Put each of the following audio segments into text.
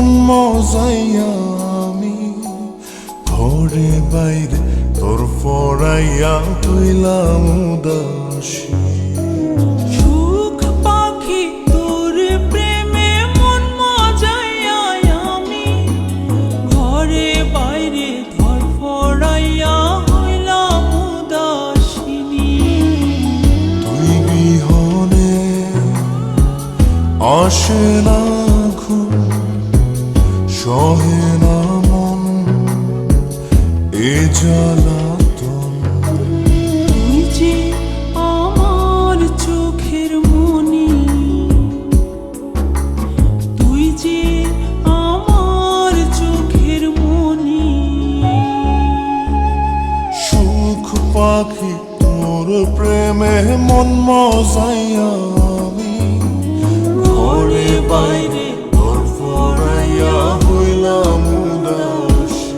মন মজাইয়া আমি ঘরে বাইরে তোর পড়াইয়া হইলাম উদাসী। সুখ পাখি তোর প্রেমে মন মজাইয়া আমি ঘরে বাইরে ধরফড়াইয়া হইলাম উদাসিনী। তুই বিহনে আসে না ঘুম, সহে না মন এ জ্বালাতন। তুই যে আমার চোখের মনি, তুই যে আমার চোখের মনি। সুখ পাখি তোর প্রেমে মন মজাইয়া আমি ঘরে বাইরে তোর পড়াইয়া হইলাম উদাসী।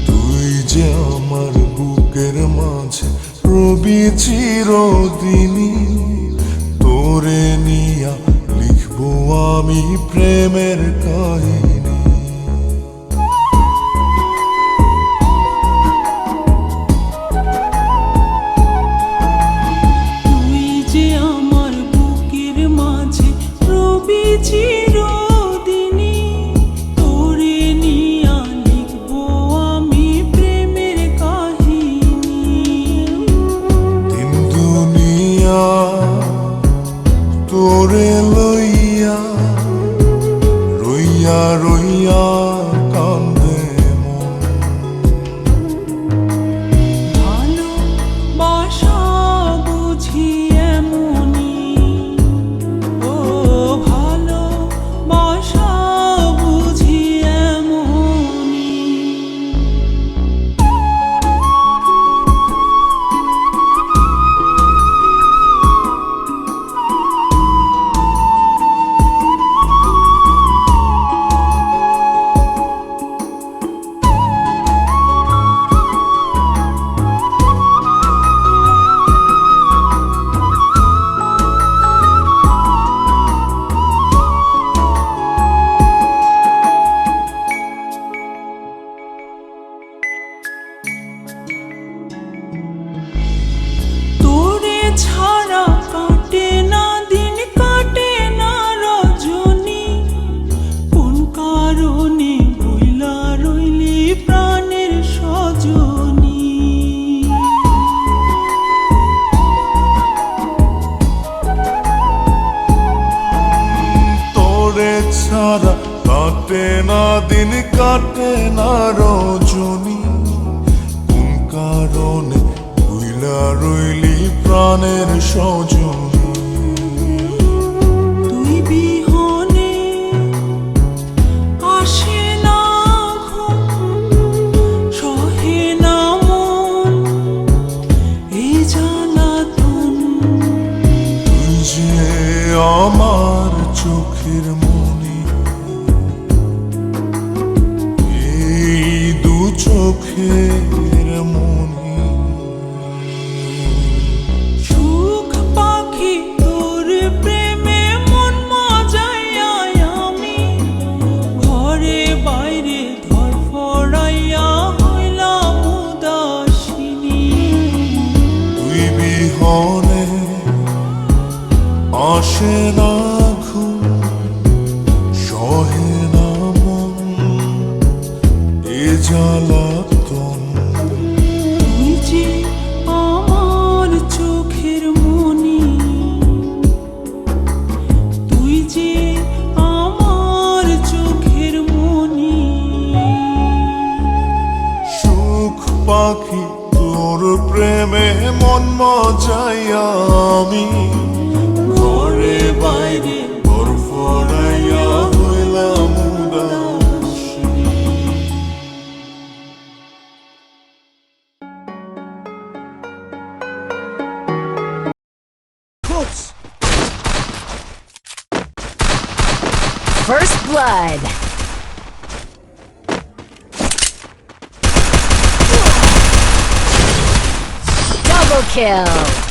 তুই যে আমার বুকের মাঝে রবি চিরদিনই, তোরে নিয়া লিখবো আমি প্রেমের কাহিনী। তুই যে আমার বুকের মাঝে রবি চিরদিনই, তোরে নিয়া লিখবো আমি প্রেমের কাহিনী। দিন দুনিয়া তোরে লইয়া রইয়া রইয়া কান্দে মন। ভালোবাসা বুঝি এমনি, ও ভালোবাসা বুঝি এমনি। তোরে ছাড়া কাটে না দিন, কাটে না রজনী। কোন কারণে ভুইলা রইলি প্রাণের সজনী। তোরে ছাড়া কাটে না দিন, কাটে না রজনী। কোন কারণে ভুইলা রইলি প্রাণের সজনী। তুই বিহনে আসে না ঘুম, সহে না মন এই জ্বালাতন। তুই যে আমার চোখের মনি, এই দু চোখের মনি। সুখ পাখি তোর প্রেমে মন মজাইয়া আমি ঘরে বাইরে ধরফড়াইয়া হইলাম উদাসিনী। তুই বিহনে আসে না ঘুম, সহে না মন এ জ্বালাতন। তুই যে আমার চোখের মনি, তুই যে আমার চোখের মনি। সুখ পাখি তোর প্রেমে মন মজাইয়া আমি ঘরে First blood. Double kill.